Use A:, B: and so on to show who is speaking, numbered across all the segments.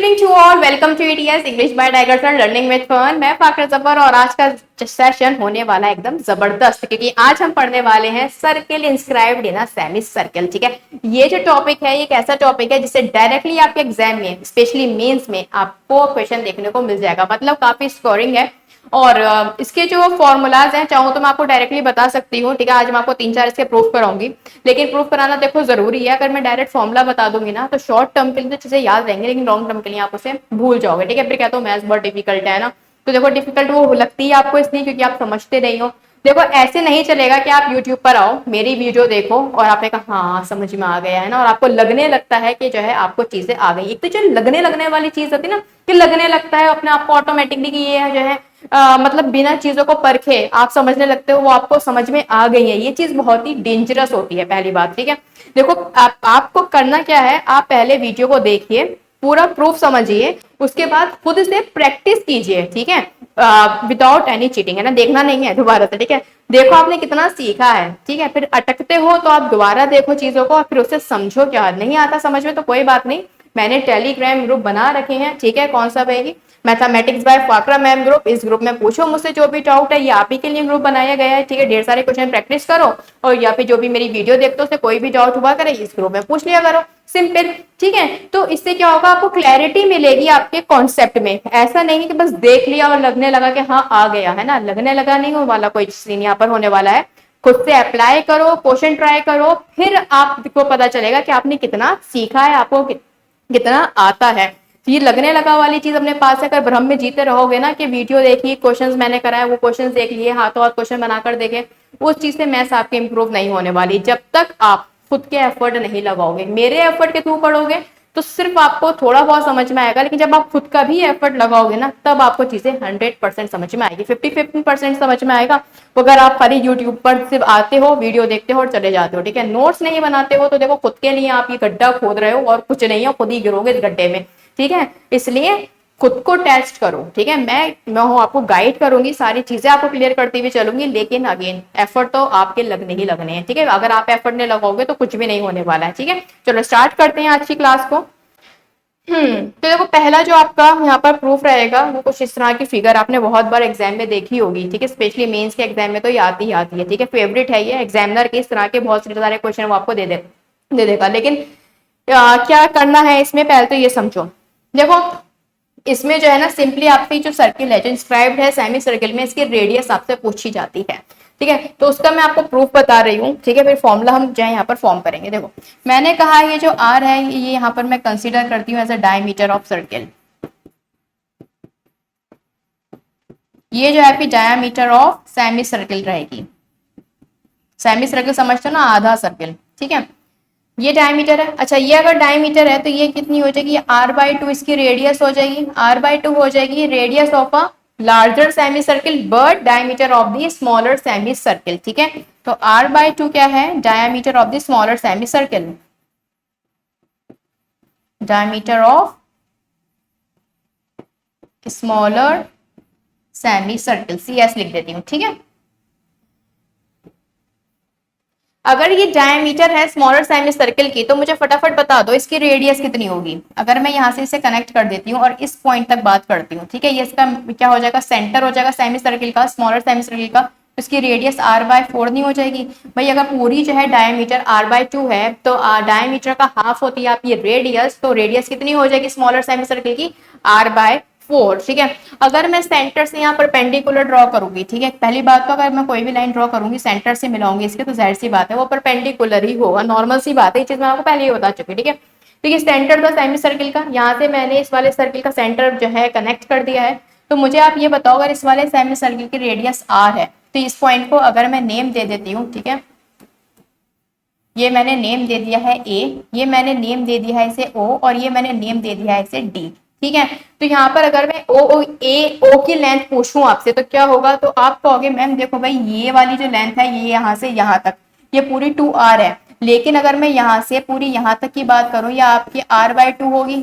A: Evening to all, welcome to ETS English by Tiger sir learning with fun. मैं फाकर जबर और आज का सेशन होने वाला है एकदम जबरदस्त, क्योंकि आज हम पढ़ने वाले हैं circle inscribed in a semi circle. ठीक है, ये जो टॉपिक है, ये एक ऐसा टॉपिक है जिससे डायरेक्टली आपके एग्जाम में, स्पेशली मेंस में, आपको क्वेश्चन देखने को मिल जाएगा। मतलब काफी स्कोरिंग है। और इसके जो फॉर्मूलाज हैं, चाहूँ तो मैं आपको डायरेक्टली बता सकती हूँ। ठीक है, आज मैं आपको 3-4 इसके प्रूफ कराऊंगी, लेकिन प्रूफ कराना देखो जरूरी है। अगर मैं डायरेक्ट फॉर्मूला बता दूंगी ना, तो शॉर्ट टर्म के लिए तो चीजें याद रहेंगे, लेकिन लॉन्ग टर्म के लिए आप उसे भूल जाओगे। ठीक है, फिर कहते हो मैथ्स बहुत डिफिकल्ट है ना। तो देखो, डिफिकल्ट वो लगती है आपको इसलिए क्योंकि आप समझते नहीं हो। देखो, ऐसे नहीं चलेगा कि आप YouTube पर आओ, मेरी वीडियो देखो और आपने कहा हाँ समझ में आ गया है ना, और आपको लगने लगता है कि जो है आपको चीजें आ गई। एक तो जो लगने वाली चीज होती है ना, कि लगने लगता है अपने आपको ऑटोमेटिकली कि ये है जो है मतलब बिना चीजों को परखे आप समझने लगते हो, वो आपको समझ में आ गई है। ये चीज बहुत ही डेंजरस होती है, पहली बात। ठीक है, देखो आपको करना क्या है, आप पहले वीडियो को देखिए, पूरा प्रूफ समझिए, उसके बाद खुद से प्रैक्टिस कीजिए। ठीक है, विदाउट एनी चीटिंग, है ना, देखना नहीं है दोबारा से। ठीक है, देखो आपने कितना सीखा है। ठीक है, फिर अटकते हो तो आप दोबारा देखो चीजों को और फिर उससे समझो। क्या नहीं आता समझ में तो कोई बात नहीं, मैंने टेलीग्राम ग्रुप बना रखे हैं। ठीक है, कौन सा रहेगी, मैथमेटिक्स बाय फाकरा मैम ग्रुप। इस ग्रुप में पूछो मुझसे जो भी डाउट है, ये आप ही के लिए ग्रुप बनाया गया है। ठीक है, ढेर सारे क्वेश्चन प्रैक्टिस करो, और या फिर जो भी मेरी वीडियो देखते हो उससे कोई भी डाउट हुआ करे, इस ग्रुप में पूछ लिया करो, सिंपल। ठीक है, तो इससे क्या होगा, आपको क्लैरिटी मिलेगी आपके कॉन्सेप्ट में। ऐसा नहीं कि बस देख लिया और लगने लगा कि हाँ आ गया, है ना, लगने लगा नहीं हो वाला कोई सीन यहाँ पर होने वाला है। खुद से अप्लाई करो, क्वेश्चन ट्राई करो, फिर आपको पता चलेगा कि आपने कितना सीखा है, आपको कितना आता है। ये लगने लगा वाली चीज अपने पास है, अगर भ्रम में जीते रहोगे ना कि वीडियो देखी, क्वेश्चंस मैंने कराया, वो क्वेश्चंस देख लिए, हाथों हाथ क्वेश्चन बनाकर देखे, उस चीज से मैथ्स आपके इंप्रूव नहीं होने वाली जब तक आप खुद के एफर्ट नहीं लगाओगे। मेरे एफर्ट के थ्रू पढ़ोगे तो सिर्फ आपको थोड़ा बहुत समझ में आएगा, लेकिन जब आप खुद का भी एफर्ट लगाओगे ना, तब आपको चीजें 100% समझ में आएगी। 50-50% समझ में आएगा अगर आप खाली यूट्यूब पर सिर्फ आते हो, वीडियो देखते हो और चले जाते हो। ठीक है, नोट्स नहीं बनाते हो तो देखो खुद के लिए आप ये गड्ढा खोद रहे हो और कुछ नहीं हो, खुद ही गिरोगे इस गड्ढे में। ठीक है, इसलिए खुद को टेस्ट करो। ठीक है, मैं हूँ, आपको गाइड करूंगी, सारी चीजें आपको क्लियर करती हुई चलूंगी, लेकिन अगेन एफर्ट तो आपके लगने ही लगने हैं। ठीक है, अगर आप एफर्ट नहीं लगाओगे तो कुछ भी नहीं होने वाला है। ठीक है, चलो स्टार्ट करते हैं आज की क्लास को। तो देखो, पहला जो आपका यहाँ पर प्रूफ रहेगा वो कुछ इस तरह की फिगर आपने बहुत बार एग्जाम में देखी होगी। ठीक है, स्पेशली मेंस के एग्जाम में तो ये आती ही आती है। ठीक है, फेवरेट है ये एग्जामिनर के, इस तरह के बहुत सारे क्वेश्चन वो आपको दे देगा। लेकिन क्या करना है इसमें, पहले तो ये समझो। देखो, इसमें जो है ना, सिंपली आपकी जो सर्किल है, जो इंस्क्राइब्ड है सेमी सर्किल में, इसकी रेडियस आपसे पूछी जाती है। ठीक है, तो उसका मैं आपको प्रूफ बता रही हूँ। ठीक है, फिर फॉर्मूला हम जो है यहाँ पर फॉर्म करेंगे। देखो, मैंने कहा ये जो आर है, ये यहाँ पर मैं कंसीडर करती हूँ as a diameter of circle. ये जो है आपकी डायमीटर ऑफ सेमी सर्किल रहेगी। सेमी सर्किल समझते हो ना, आधा सर्किल। ठीक है, ये डायमीटर है। अच्छा, ये अगर डायमीटर है तो ये कितनी हो जाएगी, r/2 इसकी रेडियस हो जाएगी। r/2 हो जाएगी radius of a larger semi circle but diameter of the smaller semi circle. ठीक है, तो r/2 क्या है, diameter of the smaller semi circle, diameter of smaller semi circle, CS लिख देती हूँ। ठीक है, अगर ये डायमीटर है स्मॉलर सेमी सर्किल की, तो मुझे फटाफट बता दो इसकी रेडियस कितनी होगी। अगर मैं यहाँ से इसे कनेक्ट कर देती हूँ और इस पॉइंट तक बात करती हूँ, ठीक है, ये इसका क्या हो जाएगा, सेंटर हो जाएगा सेमी सर्किल का, स्मॉलर सेमी सर्किल का। इसकी रेडियस r/4 नहीं हो जाएगी भाई। अगर पूरी जो है डायमीटर r/2 है तो डायमीटर का हाफ होती है आपकी रेडियस, तो रेडियस कितनी हो जाएगी स्मॉलर सेमी सर्किल की, r/4। ठीक है, अगर मैं सेंटर से यहाँ परपेंडिकुलर ड्रॉ करूंगी, ठीक है, पहली बात तो अगर मैं कोई भी लाइन ड्रॉ करूंगी सेंटर से मिलाऊंगी इसके, तो जाहिर सी बात है वो परपेंडिकुलर ही होगा, नॉर्मल सी बात है, ये चीज मैं आपको पहले ही बता चुकी। ठीक है, तो ये सेंटर था सेमी सर्किल का, यहाँ से मैंने इस वाले सर्किल का सेंटर जो है कनेक्ट कर दिया है। तो मुझे आप ये बताओ, अगर इस वाले सेमी सर्किल की रेडियस r है, तो इस पॉइंट को अगर मैं नेम दे देती हूँ, ठीक है, ये मैंने नेम दे दिया है A, ये मैंने नेम दे दिया है इसे O, और ये मैंने नेम दे दिया है इसे D। ठीक है, तो यहाँ पर अगर मैं O की लेंथ पूछूं आपसे तो क्या होगा, तो आप कहोगे मैम देखो भाई, ये वाली जो लेंथ है ये यहाँ से यहाँ तक, ये पूरी 2r है। लेकिन अगर मैं यहाँ से पूरी यहाँ तक की बात करूं, या आपकी r/2 होगी,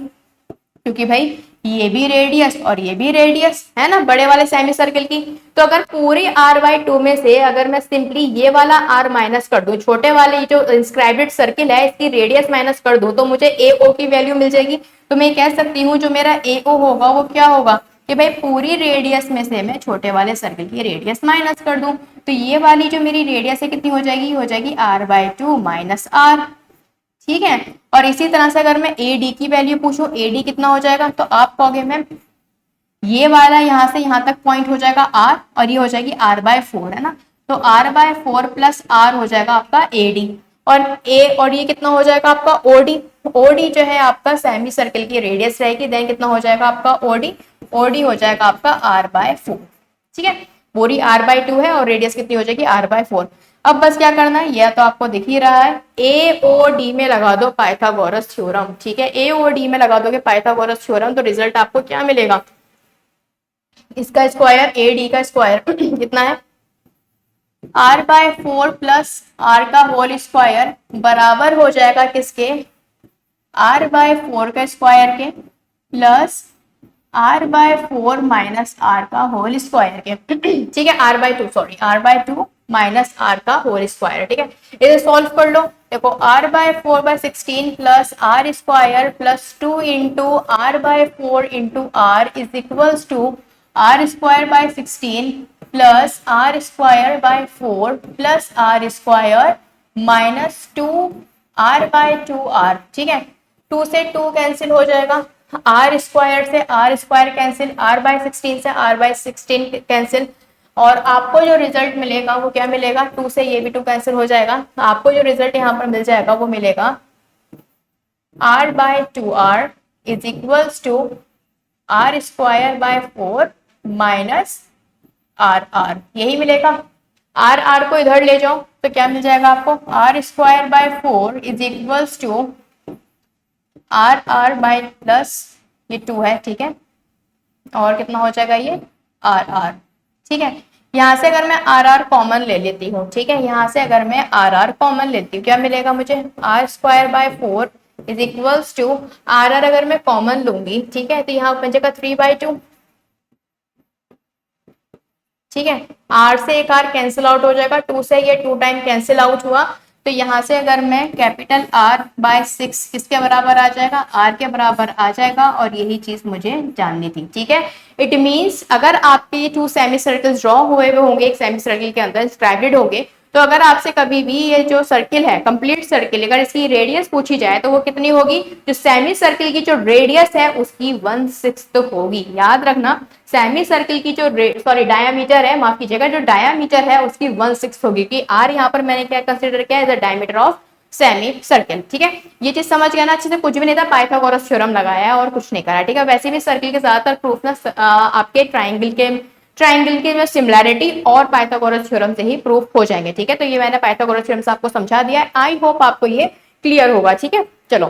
A: क्योंकि भाई ये भी रेडियस और ये भी रेडियस है ना बड़े वाले सेमी सर्किल की। तो अगर पूरी r/2 में से अगर मैं सिंपली ये वाला r माइनस कर दूं, छोटे वाले जो इंस्क्राइब्ड सर्किल है इसकी रेडियस माइनस कर दूं, तो मुझे AO की वैल्यू मिल जाएगी। तो मैं कह सकती हूँ जो मेरा AO होगा वो क्या होगा कि भाई पूरी रेडियस में से मैं छोटे वाले सर्किल की रेडियस माइनस कर दूं, तो ये वाली जो मेरी रेडियस है कितनी हो जाएगी r/2 माइनस r। ठीक है, और इसी तरह से अगर मैं AD की वैल्यू पूछूं, AD कितना हो जाएगा, तो आप कहोगे मैम ये वाला यहाँ से यहाँ तक पॉइंट हो जाएगा r और ये हो जाएगी r/4 है ना, तो r/4 प्लस r हो जाएगा आपका AD। और ये कितना हो जाएगा आपका OD। OD जो है आपका सेमी सर्किल की रेडियस रहेगी, देन कितना हो जाएगा आपका OD हो जाएगा आपका r/4। ठीक है, पूरी r/2 है और रेडियस कितनी हो जाएगी r/4। अब बस क्या करना है, यह तो आपको दिख ही रहा है, AOD में लगा दो पाइथागोरस थ्योरम। ठीक है, AOD में लगा दोगे पाइथागोरस थ्योरम तो रिजल्ट आपको क्या मिलेगा, इसका स्क्वायर AD का स्क्वायर कितना है r/4 प्लस r का होल स्क्वायर बराबर हो जाएगा किसके, r/4 का स्क्वायर के प्लस r/4 माइनस r का होल स्क्वायर के। ठीक है, r/2 माइनस r का होल स्क्वायर। ठीक है, इसे सॉल्व कर लो। देखो r/4/16 plus r square plus 2 into r/4 into r is equals to r²/16 plus r²/4 plus r² minus 2 r/2r। ठीक है, 2 से 2 कैंसिल हो जाएगा, r स्क्वायर से r स्क्वायर कैंसिल, r/16 से r/16 कैंसिल, और आपको जो रिजल्ट मिलेगा वो क्या मिलेगा, 2 से ये भी 2 कैंसिल हो जाएगा, आपको जो रिजल्ट यहाँ पर मिल जाएगा वो मिलेगा r/2r is equals to r²/4 minus r। यही मिलेगा। r को इधर ले जाओ तो क्या मिल जाएगा आपको, r²/4 is equals to r by plus ये 2 है। ठीक है, और कितना हो जाएगा ये r। ठीक है, यहाँ से अगर मैं r कॉमन ले लेती हूँ, ठीक है, यहाँ से अगर मैं r कॉमन लेती हूँ क्या मिलेगा मुझे, r²/4 is equals to r अगर मैं कॉमन लूंगी, ठीक है, तो यहाँ बन जाएगा 3/2। ठीक है, r से एक r कैंसिल आउट हो जाएगा, 2 से ये 2 टाइम कैंसिल आउट हुआ, तो यहाँ से अगर मैं कैपिटल R/6 किसके बराबर आ जाएगा, r के बराबर आ जाएगा, और यही चीज मुझे जाननी थी। ठीक है, इट मींस अगर आपके ये 2 सेमी सर्कल्स ड्रॉ हुए होंगे एक सेमी सर्किल के अंदर इंस्क्राइब्ड होंगे, तो अगर आपसे कभी भी ये जो सर्किल है कंप्लीट सर्किल अगर इसकी रेडियस पूछी जाए तो वो कितनी होगी, जो सेमी सर्किल की जो रेडियस है उसकी 1/6 होगी। याद रखना, सेमी सर्किल की जो डायामीटर है, माफ कीजिएगा, जो डायामीटर है उसकी 1/6 होगी, कि आर यहाँ पर मैंने क्या कंसिडर किया है, डायमीटर ऑफ सेमी सर्किल। ठीक है, ये चीज समझ गया ना अच्छे से, कुछ भी नहीं था, पाइथागोरस थ्योरम लगाया है और कुछ नहीं करा। ठीक है, वैसे भी सर्किल के ज्यादातर प्रूफ ना आपके ट्राइंगल के में सिमिलैरिटी और पाइथागोरस थ्योरम से ही प्रूफ हो जाएंगे। ठीक है, तो ये मैंने पाइथागोरस थ्योरम से आपको समझा दिया है, आई होप आपको ये क्लियर होगा। ठीक है, चलो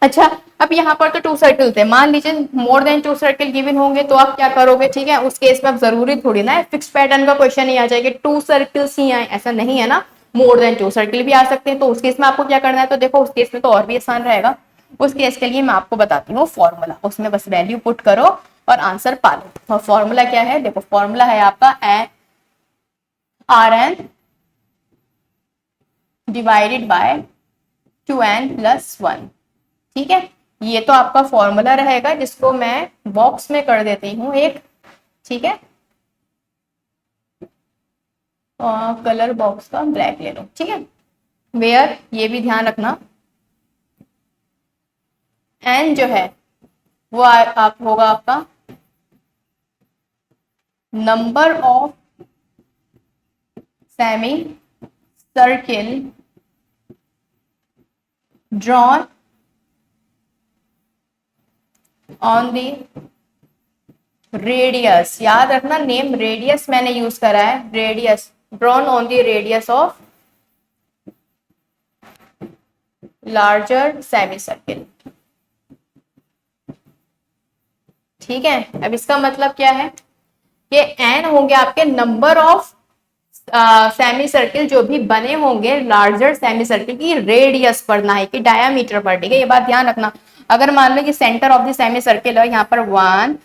A: अच्छा, अब यहाँ पर तो 2 सर्किल थे, मान लीजिए मोर देन 2 सर्किल गिवन होंगे तो आप क्या करोगे। ठीक है, उस केस में अब जरूरी थोड़ी ना है फिक्स पैटर्न का क्वेश्चन ही आ जाएगा, 2 सर्किल्स ही आए, ऐसा नहीं है ना, मोर देन 2 सर्किल भी आ सकते हैं। तो उस केस में आपको क्या करना है, तो देखो उस केस में तो और भी आसान रहेगा। उस केस के लिए मैं आपको बताती हूँ फॉर्मूला, उसमें बस वैल्यू पुट करो और आंसर पा लो। और फॉर्मूला क्या है, देखो फॉर्मूला है आपका Rn divided by 2n plus 1। ठीक है, ये तो आपका फॉर्मूला रहेगा, जिसको मैं बॉक्स में कर देती हूँ एक। ठीक है, कलर बॉक्स का ब्लैक ले लो। ठीक है, वेयर ये भी ध्यान रखना, एन जो है वो आप होगा आपका number of semi circle drawn on the radius. याद रखना, नेम रेडियस मैंने यूज करा है, radius drawn on the radius of larger semi circle. ठीक है, अब इसका मतलब क्या है, ये एन होंगे आपके नंबर ऑफ सेमी सर्किल जो भी बने होंगे लार्जर सेमी सर्किल की रेडियस पर, ना है कि डायामीटर पर। ठीक है, ये बात ध्यान रखना, अगर मान लो कि centre of the semi circle है यहाँ पर 1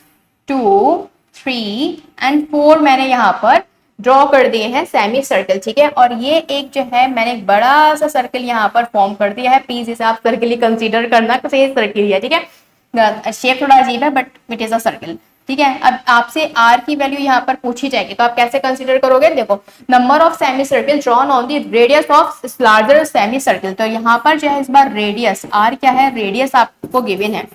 A: 2 3 एंड 4 मैंने यहाँ पर ड्रॉ कर दिए हैं सेमी सर्कल, ठीक है। और ये एक जो है मैंने एक बड़ा सा सर्कल यहाँ पर फॉर्म कर दिया है, प्लीज इसे आप सर्कल ही कंसीडर करना, सही सर्कल है, ठीक है। शेप थोड़ा अजीब है but it is a circle, ठीक है। अब आपसे आर की वैल्यू यहाँ पर पूछी जाएगी तो आप कैसे कंसीडर करोगे, देखो number of semi circle drawn on the radius of larger semi circle, तो यहाँ पर जो है इस बार रेडियस आर क्या है, रेडियस आपको गिवन है।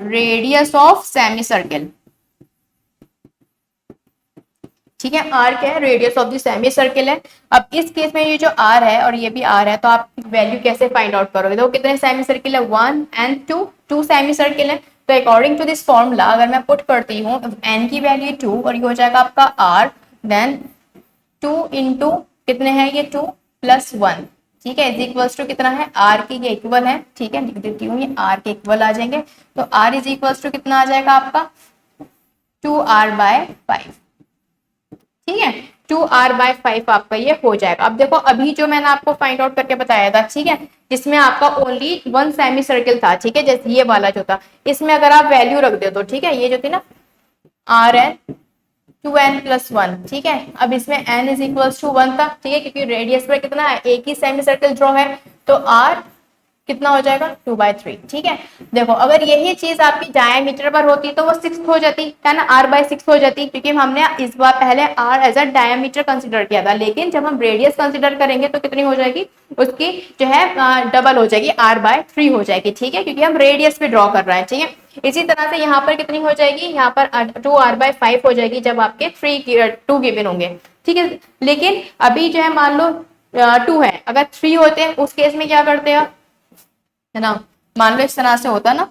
A: रेडियस ऑफ सेमी सर्कल, ठीक है। आर क्या है, radius of the semi circle है। अब इस केस में ये जो आर है और ये भी आर है तो आप वैल्यू कैसे फाइंड आउट करोगे, तो कितने सेमी सर्कल है, 1 एंड 2, 2 सेमी सर्कल है। तो अकॉर्डिंग टू दिस फॉर्मूला अगर मैं पुट करती हूँ एन की वैल्यू 2 और ये हो जाएगा आपका आर, देन 2 इंटू कितने हैं ये 2 प्लस 1, ठीक है, इज इक्वल्स टू कितना है, आर के ये इक्वल है, ठीक है, लिख देती हूँ ये आर के इक्वल आ जाएंगे। तो आर इज इक्वल्स टू कितना आ जाएगा आपका 2r/5, ठीक है, 2r/5 आपका ये हो जाएगा। अब देखो अभी जो मैंने आपको फाइंड आउट करके बताया था, ठीक है, जिसमें आपका ओनली 1 सेमी सर्कल था, ठीक है, जैसे ये वाला जो था, इसमें अगर आप वैल्यू रख दे तो ठीक है, ये जो थी ना Rn 2n+1, ठीक है। अब इसमें n इज इक्वल्स टू 1 था, ठीक है, क्योंकि रेडियस पर कितना है, एक ही सेमी सर्कल ड्रॉ है, तो r कितना हो जाएगा 2/3, ठीक है। देखो अगर यही चीज आपकी डायमीटर पर होती तो वो 6 हो जाती है ना, r/6 हो जाती, क्योंकि हमने इस बार पहले r as a diameter consider किया था, लेकिन जब हम रेडियस कंसिडर करेंगे तो कितनी हो जाएगी, उसकी जो है डबल हो जाएगी, r/3 हो जाएगी, ठीक है, क्योंकि हम रेडियस पे ड्रॉ कर रहे हैं, ठीक है। इसी तरह से यहाँ पर कितनी हो जाएगी, यहाँ पर 2r/5 हो जाएगी जब आपके 2 गिवन होंगे, ठीक है। लेकिन अभी जो है मान लो 2 है, अगर 3 होते हैं उस केस में क्या करते हैं, है ना, मान लो इस तरह से होता ना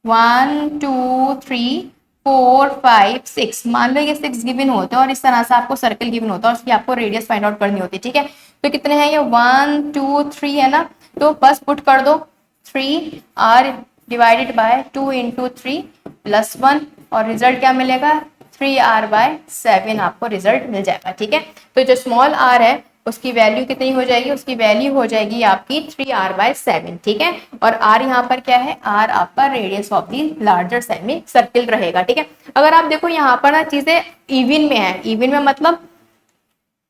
A: 1 2 3 4 5 6, मान लो ये 6 गिवन होते हैं और इस तरह से आपको सर्कल गिवन होता है और उसकी आपको रेडियस फाइंड आउट करनी होती है, ठीक है। तो कितने हैं ये 1 2 3 है ना, तो बस पुट कर दो 3r/2 इंटू 3 प्लस 1 और रिजल्ट क्या मिलेगा 3r/7 आपको रिजल्ट मिल जाएगा, ठीक है। तो जो स्मॉल r है उसकी वैल्यू कितनी हो जाएगी, उसकी वैल्यू हो जाएगी आपकी 3r/7, ठीक है। और r यहाँ पर क्या है, r आपका radius of the larger semi circle रहेगा, ठीक है। अगर आप देखो यहाँ पर ना चीजें इवन में है, इवन में मतलब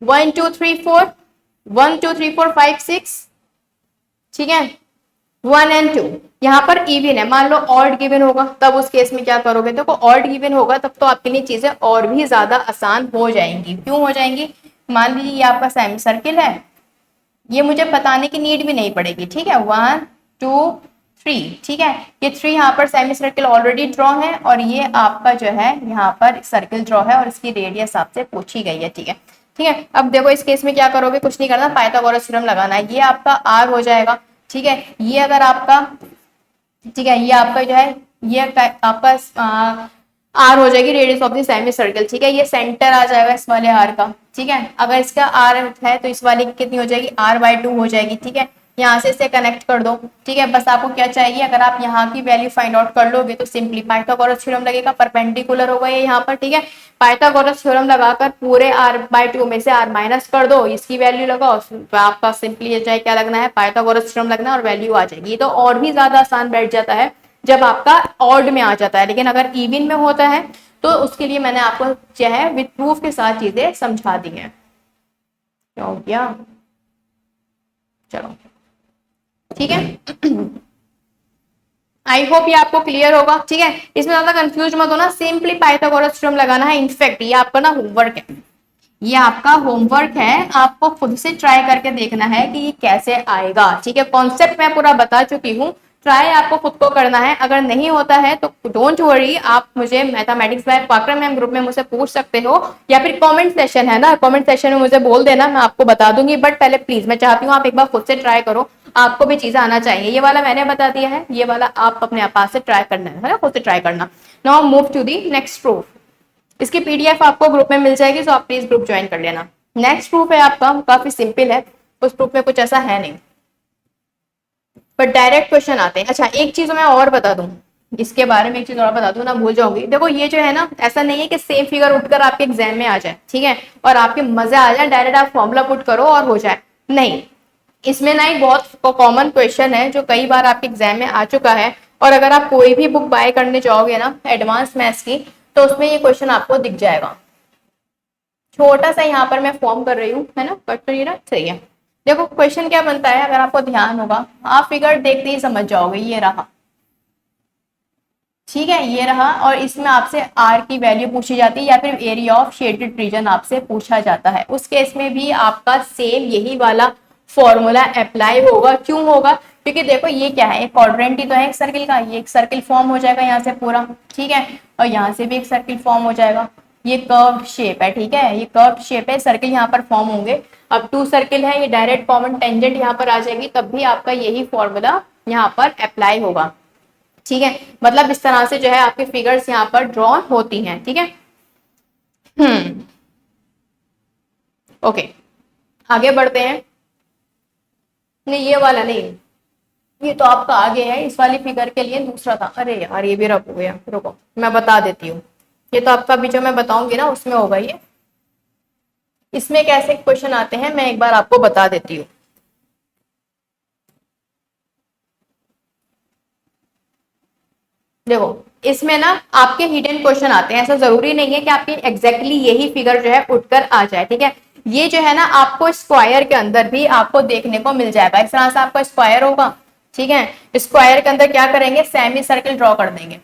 A: 1 2 3 4 1 2 3 4 5 6, ठीक है, 1 and 2 यहाँ पर इवन है। मान लो ऑड गिवन होगा तब उस केस में क्या करोगे, देखो ऑड गिवन होगा तब तो आपके लिए चीजें और भी ज्यादा आसान हो जाएंगी। क्यों हो जाएंगी, मान लीजिए ये आपका सेमी सर्किल है, ये मुझे बताने की नीड भी नहीं पड़ेगी, ठीक है, 1 2 3, ठीक है, ये 3 यहाँ पर सेमी सर्किल ऑलरेडी ड्रॉ है और ये आपका जो है यहाँ पर सर्किल ड्रॉ है और इसकी रेडियस आपसे पूछी गई है, ठीक है, ठीक है। अब देखो इस केस में क्या करोगे, कुछ नहीं करना, पाइथागोरस थ्योरम लगाना है, ये आपका आर हो जाएगा, ठीक है। ये अगर आपका, ठीक है, ये आपका जो है ये आपका आर हो जाएगी radius of the semi circle, ठीक है, ये सेंटर आ जाएगा इस वाले आर का, ठीक है। अगर इसका आर है तो इस वाले की कितनी हो जाएगी, r/2 हो जाएगी, ठीक है। यहाँ से इसे कनेक्ट कर दो, ठीक है। बस आपको क्या चाहिए, अगर आप यहाँ की वैल्यू फाइंड आउट कर लोगे तो सिंपली पाइथागोरस थ्योरम लगेगा, परपेंडिकुलर होगा ये यहाँ पर, ठीक है। पाइथागोरस थ्योरम लगाकर पूरे r/2 में से r माइनस कर दो, इसकी वैल्यू लगाओ, आपका सिंपली ये चाहे क्या लगना है, पाइथागोरस थ्योरम लगना है और वैल्यू आ जाएगी। ये तो और भी ज्यादा आसान बैठ जाता है जब आपका ऑड में आ जाता है, लेकिन अगर इवन में होता है तो उसके लिए मैंने आपको जो है विद प्रूफ के साथ चीजें समझा दी हैं। क्या हो गया, चलो ठीक है, आई होप ये आपको क्लियर होगा, ठीक है। इसमें ज्यादा कंफ्यूज मत होना, सिंपली पाइथागोरस थ्योरम लगाना है। इनफैक्ट ये आपका ना होमवर्क है, ये आपका होमवर्क है, आपको खुद से ट्राई करके देखना है कि ये कैसे आएगा, ठीक है। कॉन्सेप्ट मैं पूरा बता चुकी हूँ, ट्राई आपको खुद को करना है। अगर नहीं होता है तो डोंट वरी, आप मुझे मैथमेटिक्स बाय पाकरा मैम ग्रुप में मुझसे पूछ सकते हो, या फिर कमेंट सेशन है ना, कमेंट सेशन में मुझे बोल देना, मैं आपको बता दूंगी। बट पहले प्लीज मैं चाहती हूँ आप एक बार खुद से ट्राई करो, आपको भी चीजें आना चाहिए। ये वाला मैंने बता दिया है, ये वाला आप अपने पास से ट्राई करना है ना, खुद से ट्राई करना। Now move to the next proof. इसकी पीडीएफ आपको ग्रुप में मिल जाएगी, तो आप प्लीज ग्रुप ज्वाइन कर लेना। नेक्स्ट प्रूफ है आपका, काफी सिंपल है, उस प्रूफ में कुछ ऐसा है नहीं, पर डायरेक्ट क्वेश्चन आते हैं। अच्छा एक चीज मैं और बता दूं, इसके बारे में एक चीज और बता दूं ना, भूल जाओगी। देखो ये जो है ना, ऐसा नहीं है कि सेम फिगर उठकर आपके एग्जाम में आ जाए, ठीक है, और आपके मजे आ जाए, डायरेक्ट आप फॉर्मूला पुट करो और हो जाए, नहीं। इसमें ना एक बहुत कॉमन क्वेश्चन है जो कई बार आपके एग्जाम में आ चुका है, और अगर आप कोई भी बुक बाय करने जाओगे ना एडवांस मैथ्स की, तो उसमें ये क्वेश्चन आपको दिख जाएगा। छोटा सा यहाँ पर मैं फॉर्म कर रही हूँ, है ना, कट तो ये ना सही है। देखो क्वेश्चन क्या बनता है, अगर आपको ध्यान होगा, आप फिगर देखते ही समझ जाओगे, ये रहा, ठीक है, ये रहा। और इसमें आपसे आर की वैल्यू पूछी जाती है या फिर एरिया ऑफ शेडेड रीजन आपसे पूछा जाता है। उस केस में भी आपका सेम यही वाला फॉर्मूला अप्लाई होगा। क्यों होगा? क्योंकि देखो ये क्या है, एक क्वाड्रेंट ही तो है एक सर्किल का, ये एक सर्किल फॉर्म हो जाएगा यहाँ से पूरा, ठीक है, और यहाँ से भी एक सर्किल फॉर्म हो जाएगा। ये कर्व शेप है, ठीक है, ये कर्व शेप है, सर्किल यहाँ पर फॉर्म होंगे। अब टू सर्किल है, ये डायरेक्ट कॉमन टेंजेंट यहाँ पर आ जाएगी, तब भी आपका यही फॉर्मूला यहाँ पर अप्लाई होगा, ठीक है। मतलब इस तरह से जो है आपकी फिगर्स यहाँ पर ड्रॉ होती हैं, ठीक है। ओके, आगे बढ़ते हैं। नहीं ये वाला नहीं, ये तो आपका आगे है, इस वाली फिगर के लिए दूसरा था। अरे यार ये भी रब हो गया, रुको मैं बता देती हूँ। ये तो आपका अभी जो मैं बताऊंगी ना उसमें होगा ये। इसमें कैसे क्वेश्चन आते हैं मैं एक बार आपको बता देती हूँ। देखो इसमें ना आपके हिडन क्वेश्चन आते हैं, ऐसा जरूरी नहीं है कि आपकी एग्जैक्टली यही फिगर जो है उठकर आ जाए, ठीक है। ये जो है ना आपको स्क्वायर के अंदर भी आपको देखने को मिल जाएगा। इस तरह से आपका स्क्वायर होगा, ठीक है, स्क्वायर के अंदर क्या करेंगे, सेमी सर्किल ड्रॉ कर देंगे,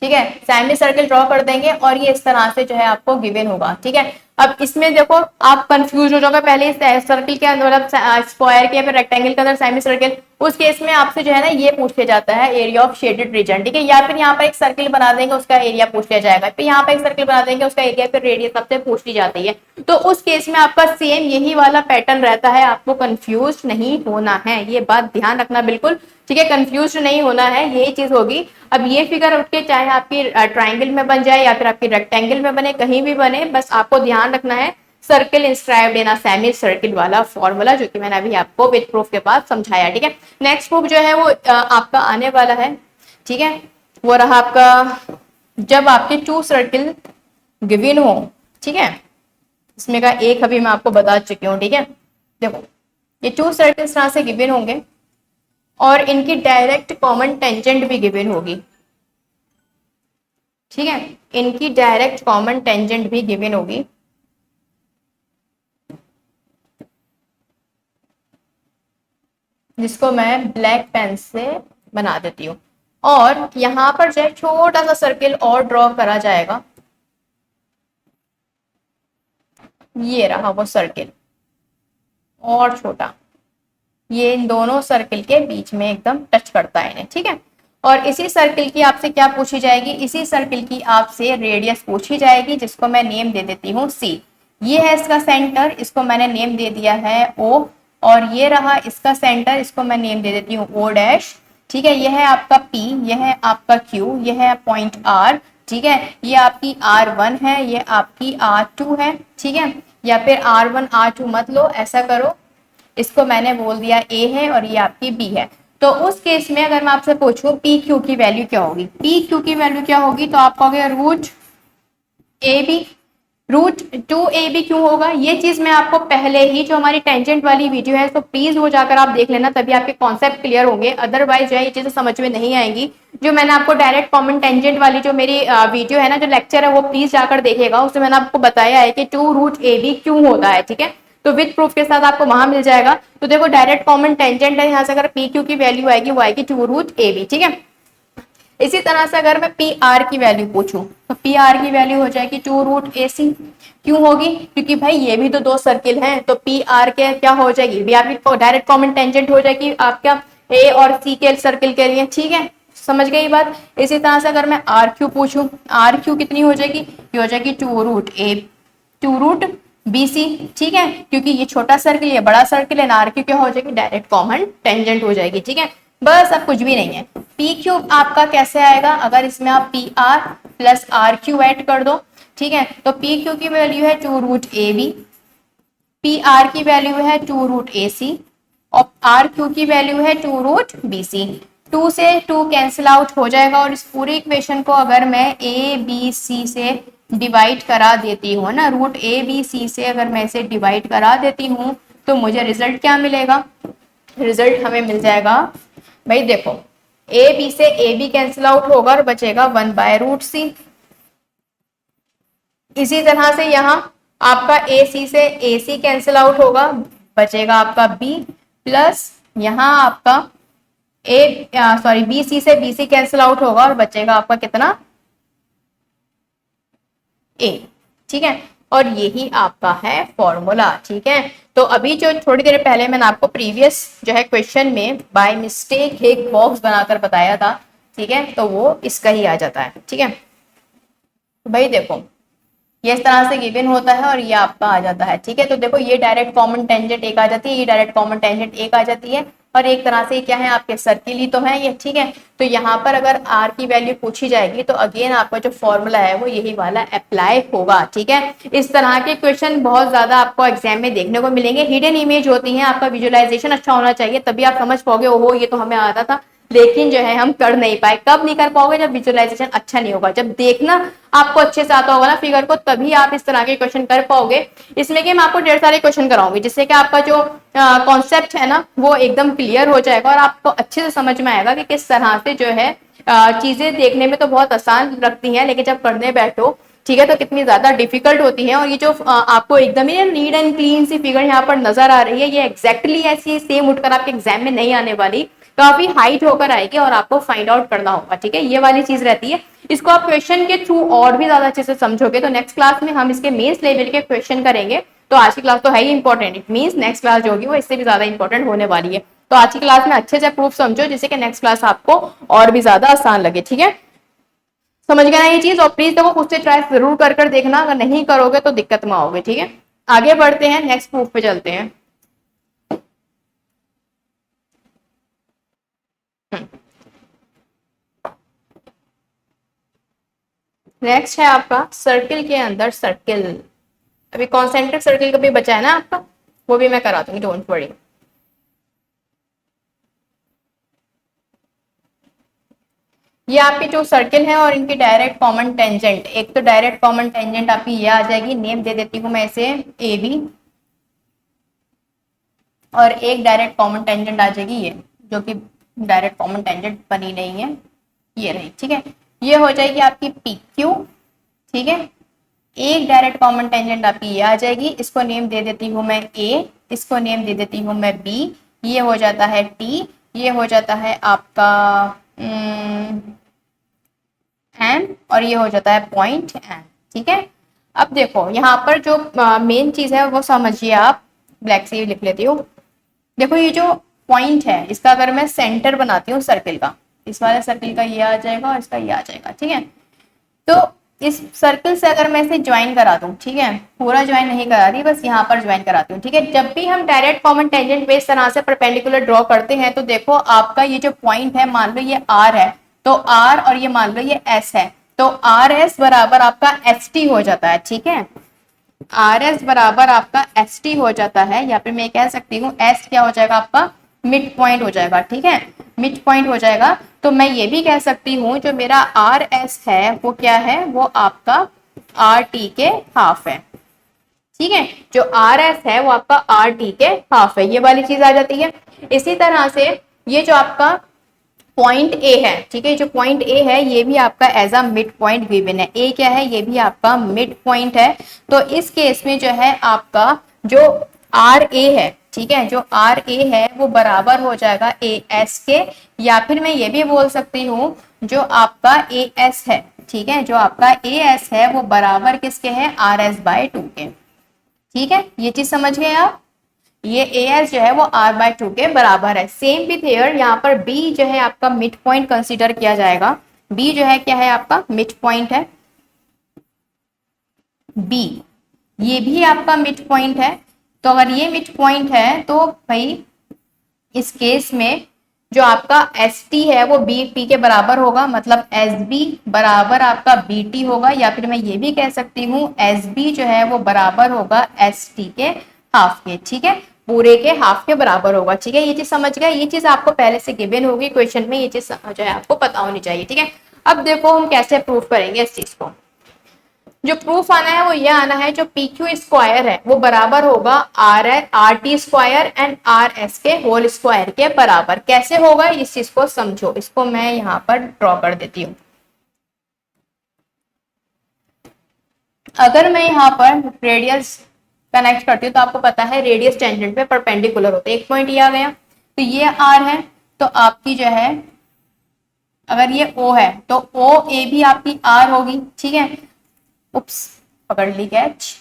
A: ठीक है, सेमी सर्किल ड्रॉ कर देंगे और ये इस तरह से जो है आपको गिवन होगा, ठीक है। अब इसमें देखो आप कंफ्यूज हो जाओगे, पहले सर्किल के अंदर मतलब स्क्वायर के या फिर रेक्टेंगल के अंदर सेमी सर्किल, उस केस में आपसे जो है ना ये पूछ लिया जाता है एरिया ऑफ शेडेड रीजन, ठीक है, या फिर यहाँ पर एक सर्किल बना देंगे उसका एरिया पूछ लिया जाएगा, फिर यहाँ पर एक सर्किल बना देंगे उसका एरिया फिर रेडियस सबसे पूछ ली जाती है। तो उस केस में आपका सेम यही वाला पैटर्न रहता है, आपको कंफ्यूज नहीं होना है, ये बात ध्यान रखना बिल्कुल, ठीक है, कंफ्यूज नहीं होना है, यही चीज होगी। अब ये फिगर उठ के चाहे आपकी ट्राइंगल में बन जाए या फिर आपकी रेक्टेंगल में बने, कहीं भी बने, बस आपको ध्यान रखना है circle inscribed in a semi circle वाला फॉर्मूला, जो कि मैंने अभी आपको विद प्रूफ के बाद समझाया, ठीक है। नेक्स्ट बुक जो है वो आपका आने वाला है, ठीक है, वो रहा आपका जब आपके टू सर्किल गिवन हो, ठीक है, इसमें का एक अभी मैं आपको बता चुकी हूँ, ठीक है। देखो ये टू सर्किल इस तरह से गिवन होंगे और इनकी डायरेक्ट कॉमन टेंजेंट भी गिवन होगी, ठीक है, इनकी डायरेक्ट कॉमन टेंजेंट भी गिवन होगी, जिसको मैं ब्लैक पेन से बना देती हूँ। और यहां पर जो है छोटा सा सर्किल और ड्रॉ करा जाएगा, ये रहा वो सर्किल और छोटा, ये इन दोनों सर्किल के बीच में एकदम टच करता है इन्हें, ठीक है। और इसी सर्किल की आपसे क्या पूछी जाएगी, इसी सर्किल की आपसे रेडियस पूछी जाएगी, जिसको मैं नेम दे देती हूँ सी। ये है इसका सेंटर, इसको मैंने नेम दे दिया है ओ, और ये रहा इसका सेंटर, इसको मैं नेम दे देती हूँ ओ डैश, ठीक है। यह है आपका पी, यह है आपका क्यू, यह है पॉइंट आर, ठीक है, ये आपकी R1 है, ये आपकी R2 है, ठीक है, या फिर R1 R2 मत लो, ऐसा करो, इसको मैंने बोल दिया ए है और ये आपकी बी है। तो उस केस में अगर मैं आपसे पूछूं पी क्यू की वैल्यू क्या होगी, पी क्यू की वैल्यू क्या होगी, तो आप कहोगे root A B, root two A B क्यों होगा, ये चीज मैं आपको पहले ही जो हमारी टेंजेंट वाली वीडियो है तो प्लीज वो जाकर आप देख लेना, तभी आपके कॉन्सेप्ट क्लियर होंगे, अदरवाइज जो है ये चीजें समझ में नहीं आएंगी। जो मैंने आपको डायरेक्ट कॉमन टेंजेंट वाली जो मेरी वीडियो है ना, जो लेक्चर है, वो प्लीज जाकर देखिएगा, उसमें मैंने आपको बताया है कि टू रूट ए बी क्यों होता है, ठीक है, तो विद प्रूफ के साथ आपको वहां मिल जाएगा। तो देखो डायरेक्ट कॉमन टेंजेंट है, यहाँ से अगर पी क्यू की वैल्यू आएगी वो आएगी टू रूट ए बी, ठीक है। इसी तरह से अगर मैं पी आर की वैल्यू पूछूं तो पी आर की वैल्यू हो जाएगी टू रूट ए सी, क्यों होगी, क्योंकि भाई ये भी तो दो सर्किल हैं, तो पी आर के क्या हो जाएगी, भी आपकी डायरेक्ट कॉमन टेंजेंट हो जाएगी आपका ए और सी के सर्किल के लिए, ठीक है, समझ गई बात। इसी तरह से अगर मैं आर क्यू पूछूं, आर क्यू कितनी हो जाएगी, ये हो जाएगी two root A two root B C, ठीक है, क्योंकि ये छोटा सर्किल ये बड़ा सर्किल है, आर क्यू क्या हो जाएगी, डायरेक्ट कॉमन टेंजेंट हो जाएगी, ठीक है। बस अब कुछ भी नहीं है। पी क्यू आपका कैसे आएगा, अगर इसमें आप P R plus R Q add कर दो, ठीक है, तो पी क्यू की वैल्यू है two root A B, P R की वैल्यू है टू रूट ए सी और आर क्यू की वैल्यू है टू रूट बी सी। 2 से 2 कैंसिल आउट हो जाएगा और इस पूरी इक्वेशन को अगर मैं ए बी सी से डिवाइड करा देती हूँ ना, रूट ए बी सी से अगर मैं इसे डिवाइड करा देती हूँ तो मुझे रिजल्ट क्या मिलेगा? रिजल्ट हमें मिल जाएगा, भाई देखो, ए बी से ए बी कैंसिल आउट होगा और बचेगा 1/√c। इसी तरह से यहाँ आपका ए सी से ए सी कैंसिल आउट होगा, बचेगा आपका बी, प्लस यहाँ आपका बी सी से बी सी कैंसिल आउट होगा और बचेगा आपका कितना? ए। ठीक है, और यही आपका है फॉर्मूला। ठीक है, तो अभी जो थोड़ी देर पहले मैंने आपको प्रीवियस जो है क्वेश्चन में बाय मिस्टेक एक बॉक्स बनाकर बताया था, ठीक है, तो वो इसका ही आ जाता है। ठीक है, तो भाई देखो ये इस तरह से गिवन होता है और ये आपका आ जाता है। ठीक है, तो देखो ये डायरेक्ट कॉमन टेंजेंट एक आ जाती है, ये डायरेक्ट कॉमन टेंजेंट एक आ जाती है, और एक तरह से क्या है आपके सर्किल ही तो है ये। ठीक है, तो यहाँ पर अगर आर की वैल्यू पूछी जाएगी तो अगेन आपका जो फॉर्मूला है वो यही वाला अप्लाई होगा। ठीक है, इस तरह के क्वेश्चन बहुत ज्यादा आपको एग्जाम में देखने को मिलेंगे। हिडन इमेज होती है, आपका विजुअलाइजेशन अच्छा होना चाहिए, तभी आप समझ पाओगे ओहो ये तो हमें आता था, लेकिन जो है हम कर नहीं पाए। कब नहीं कर पाओगे? जब विजुअलाइजेशन अच्छा नहीं होगा, जब देखना आपको अच्छे से आता होगा ना फिगर को, तभी आप इस तरह के क्वेश्चन कर पाओगे। इसमें कि मैं आपको ढेर सारे क्वेश्चन कराऊंगी जिससे कि आपका जो कॉन्सेप्ट है ना वो एकदम क्लियर हो जाएगा और आपको अच्छे से समझ में आएगा कि किस तरह से जो है चीजें देखने में तो बहुत आसान लगती हैं, लेकिन जब करने बैठो ठीक है तो कितनी ज्यादा डिफिकल्ट होती है। और ये जो आपको एकदम ही नीट एंड क्लीन सी फिगर यहाँ पर नजर आ रही है, ये एग्जैक्टली ऐसी सेम उठकर आपके एग्जाम में नहीं आने वाली, काफी हाइट होकर आएगी और आपको फाइंड आउट करना होगा। ठीक है, ये वाली चीज रहती है। इसको आप क्वेश्चन के थ्रू और भी ज्यादा अच्छे से समझोगे तो नेक्स्ट क्लास में हम इसके मेंस लेवल के क्वेश्चन करेंगे। तो आज की क्लास तो है ही important, it means next class जो होगी वो इससे भी ज्यादा इंपॉर्टेंट होने वाली है। तो आज की क्लास में अच्छे से प्रूफ समझो जिससे कि नेक्स्ट क्लास आपको और भी ज्यादा आसान लगे। ठीक है, समझ गए ना ये चीज? और प्लीज देखो खुद से ट्राई जरूर कर देखना, अगर नहीं करोगे तो दिक्कत में आओगे। ठीक है, आगे बढ़ते हैं, नेक्स्ट प्रूफ पे चलते हैं। नेक्स्ट है आपका सर्किल के अंदर सर्किल। अभी कॉन्सेंट्रिक सर्किल का भी बचा है ना आपका, वो भी मैं करा दूंगी, डोंट वरी। ये आपके जो सर्किल है और इनकी डायरेक्ट कॉमन टेंजेंट, एक तो डायरेक्ट कॉमन टेंजेंट आपकी ये आ जाएगी, नेम दे देती हूँ मैं इसे ए बी, और एक डायरेक्ट कॉमन टेंजेंट आ जाएगी ये, जो कि डायरेक्ट कॉमन टेंजेंट बनी नहीं है, ये रही। ठीक है, ये हो जाएगी आपकी पी क्यू। ठीक है, एक डायरेक्ट कॉमन टेंजेंट आपकी ये आ जाएगी, इसको नेम दे देती हूँ मैं ए, इसको नेम दे देती हूँ मैं बी, ये हो जाता है टी, ये हो जाता है आपका एम, और ये हो जाता है पॉइंट एम। ठीक है, अब देखो यहाँ पर जो मेन चीज है वो समझिए आप, ब्लैक से लिख लेती हूँ। देखो ये जो पॉइंट है इसका अगर मैं सेंटर बनाती हूँ सर्किल का, इस वाले सर्किल का ये आ जाएगा और इसका ये आ जाएगा। ठीक है, तो इस सर्किल से अगर मैं इसे ज्वाइन करा दूं, ठीक है, पूरा ज्वाइन नहीं करा रही, बस यहाँ पर ज्वाइन कराती हूँ। ठीक है, जब भी हम डायरेक्ट कॉमन टेंजेंट पे इस तरह से परपेंडिकुलर ड्रॉ करते हैं तो देखो आपका ये जो पॉइंट है, मान लो ये आर है, तो आर, और ये मान लो ये एस है, तो आर एस बराबर आपका एस टी हो जाता है। ठीक है, आर एस बराबर आपका एस टी हो जाता है, या फिर मैं कह सकती हूँ एस क्या हो जाएगा आपका, मिड पॉइंट हो जाएगा। ठीक है, मिड पॉइंट हो जाएगा, तो मैं ये भी कह सकती हूँ जो मेरा आर एस है वो क्या है, वो आपका आर टी के हाफ है। ठीक है, जो आर एस है वो आपका आर टी के हाफ है, ये वाली चीज आ जाती है। इसी तरह से ये जो आपका पॉइंट ए है, ठीक है, जो पॉइंट ए है ये भी आपका as a mid point given है, ए क्या है, ये भी आपका मिड पॉइंट है। तो इस केस में जो है आपका जो आर ए है, ठीक है, जो आर ए है वो बराबर हो जाएगा ए एस के, या फिर मैं ये भी बोल सकती हूँ जो आपका ए एस है, ठीक है, जो आपका ए एस है वो बराबर किसके है, आर एस बाय 2 के। ठीक है, ये चीज समझ गए आप, ये ए एस जो है वो आर बाय 2 के बराबर है। सेम विथ हेयर यहाँ पर बी जो है आपका मिड पॉइंट कंसीडर किया जाएगा, बी जो है क्या है आपका मिड पॉइंट है, बी ये भी आपका मिड पॉइंट है। तो अगर ये मिड पॉइंट है तो भाई इस केस में जो आपका एस टी है वो बी टी के बराबर होगा, मतलब एस बी बराबर आपका बी टी होगा, या फिर मैं ये भी कह सकती हूँ एस बी जो है वो बराबर होगा एस टी के हाफ के। ठीक है, पूरे के हाफ के बराबर होगा। ठीक है, ये चीज समझ गए, ये चीज आपको पहले से गिवन होगी क्वेश्चन में, ये चीज जो है आपको पता होनी चाहिए। ठीक है, अब देखो हम कैसे प्रूफ करेंगे इस चीज को। जो प्रूफ आना है वो ये आना है, जो पी क्यू स्क्वायर है वो बराबर होगा are T square and R S के होल स्क्वायर के बराबर। कैसे होगा इस चीज को समझो, इसको मैं यहाँ पर ड्रॉ कर देती हूँ। अगर मैं यहाँ पर रेडियस कनेक्ट करती हूँ तो आपको पता है रेडियस टेंजेंट पे परपेंडिकुलर होते हैं। एक पॉइंट ये आ गया, तो ये आर है, तो आपकी जो है अगर ये ओ है तो ओ ए भी आपकी आर होगी। ठीक है, उप्स पकड़ ली कैच।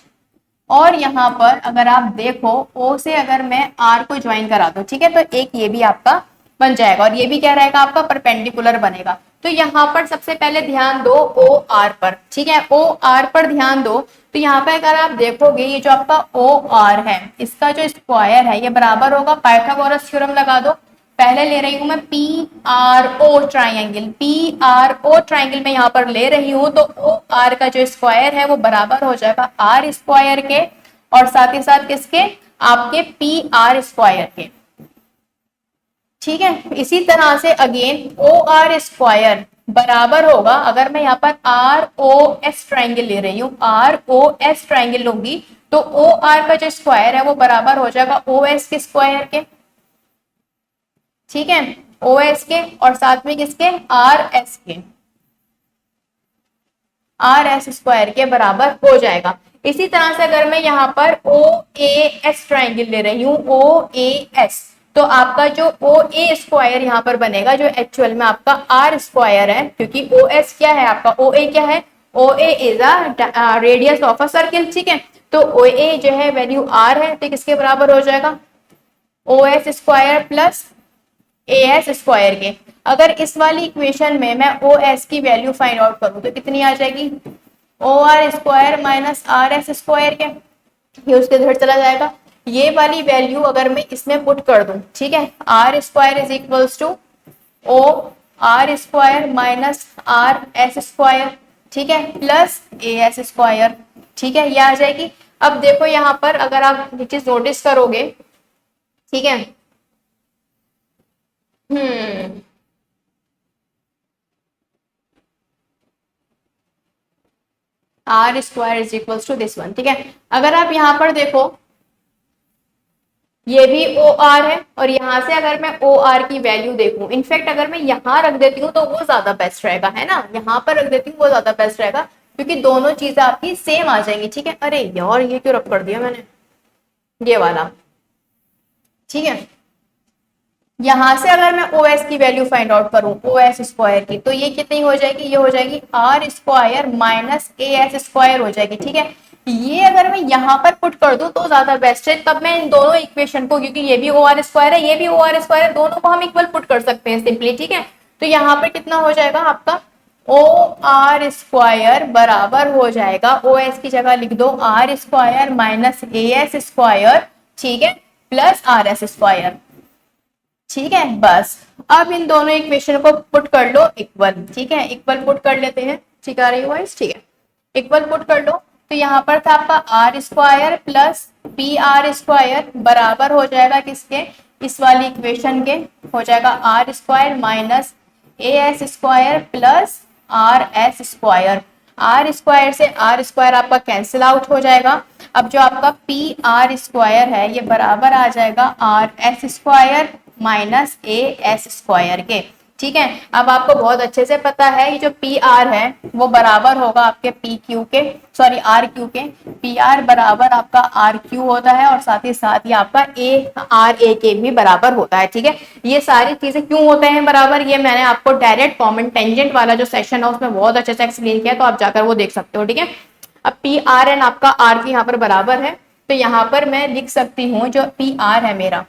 A: और यहाँ पर अगर आप देखो ओ से अगर मैं आर को ज्वाइन करा दूं, ठीक है, तो एक ये भी आपका बन जाएगा और ये भी क्या रहेगा आपका परपेंडिकुलर बनेगा। तो यहाँ पर सबसे पहले ध्यान दो ओ आर पर। ठीक है, ओ आर पर ध्यान दो, तो यहाँ पे अगर आप देखोगे ये जो आपका ओ आर है इसका जो स्क्वायर है ये बराबर होगा, पाइथागोरस थ्योरम लगा दो। पहले ले रही हूं मैं P R O triangle, P R O triangle में यहाँ पर ले रही हूं, तो ओ आर का जो स्क्वायर है वो बराबर हो जाएगा आर स्क्वायर के और साथ ही साथ किसके, आपके पी आर स्क्वायर के। ठीक है, इसी तरह से अगेन ओ आर स्क्वायर बराबर होगा, अगर मैं यहाँ पर आर ओ एस ट्राइंगल ले रही हूँ, आर ओ एस ट्राइंगल लूंगी तो ओ आर का जो स्क्वायर है वो बराबर हो जाएगा ओ एस के स्क्वायर के। ठीक है, ओ एस के और साथ में किसके, आर एस के, आर एस स्क्वायर के बराबर हो जाएगा। इसी तरह से अगर मैं यहाँ पर ओ ए एस ट्राइंगल ले रही हूँ, ओ ए एस, तो आपका जो ओ ए स्क्वायर यहाँ पर बनेगा जो एक्चुअल में आपका आर स्क्वायर है, क्योंकि ओ एस क्या है आपका, ओ ए क्या है, O A is a radius of a circle. ठीक है, तो ओ ए जो है वैल्यू आर है, तो किसके बराबर हो जाएगा, O S square plus A S square के। अगर इस वाली इक्वेशन में मैं ओ एस की वैल्यू फाइंड आउट करूं तो कितनी आ जाएगी, O R square minus R S square के, ये उसके इधर चला जाएगा। ये वाली वैल्यू अगर मैं इसमें पुट कर दूं, ठीक है, R square is equals to O R square minus R S square, ठीक है, प्लस ए एस स्क्वायर। ठीक है, ये आ जाएगी। अब देखो यहाँ पर अगर आप ये चीज नोटिस करोगे, ठीक है, R square is equals to this one. ठीक है, अगर आप यहाँ पर देखो ये भी ओ आर है और यहाँ से अगर मैं ओ आर की वैल्यू देखूं, इनफैक्ट अगर मैं यहाँ रख देती हूँ तो वो ज्यादा बेस्ट रहेगा, है ना, यहाँ पर रख देती हूँ वो ज्यादा बेस्ट रहेगा क्योंकि दोनों चीजें आपकी सेम आ जाएंगी। ठीक है, अरे यार ये क्यों रख कर दिया मैंने, ये वाला। ठीक है, यहां से अगर मैं ओ एस की वैल्यू फाइंड आउट करूं, ओ एस स्क्वायर की, तो ये कितनी हो जाएगी, ये हो जाएगी R square minus A S square हो जाएगी। ठीक है, ये अगर मैं यहाँ पर पुट कर दूं तो ज्यादा बेस्ट है, तब मैं इन दोनों इक्वेशन को, क्योंकि ये भी ओ आर स्क्वायर है ये भी ओ आर स्क्वायर है, दोनों को हम इक्वल पुट कर सकते हैं सिंपली। ठीक है, तो यहाँ पर कितना हो जाएगा आपका ओ आर स्क्वायर बराबर हो जाएगा, ओ एस की जगह लिख दो R square minus A S square, ठीक है, प्लस आर एस स्क्वायर। ठीक है, बस अब इन दोनों इक्वेशन को पुट कर लो इक्वल। ठीक है, इक्वल पुट कर लेते हैं, ठीक आ रही है वॉइस, ठीक है, इक्वल पुट कर लो। तो यहाँ पर था आपका R square plus P R square बराबर हो जाएगा किसके, इस वाली इक्वेशन के, हो जाएगा R square minus A S square plus R S square. R square से आर स्क्वायर आपका कैंसिल आउट हो जाएगा। अब जो आपका पी आर स्क्वायर है ये बराबर आ जाएगा are S square minus A S square के। ठीक है, अब आपको बहुत अच्छे से पता है ये जो पी आर है वो बराबर होगा आपके पी क्यू के, सॉरी आर क्यू के। पी आर बराबर आपका आर क्यू होता है और साथ ही साथ ये आपका ए आर ए के भी बराबर होता है। ठीक है, ये सारी चीजें क्यों होते हैं बराबर, ये मैंने आपको डायरेक्ट कॉमन टेंजेंट वाला जो सेशन है उसमें बहुत अच्छे से एक्सप्लेन किया, तो आप जाकर वो देख सकते हो। ठीक है, अब पी आर एन आपका आर क्यू यहाँ पर बराबर है, तो यहाँ पर मैं लिख सकती हूँ जो पी आर है मेरा,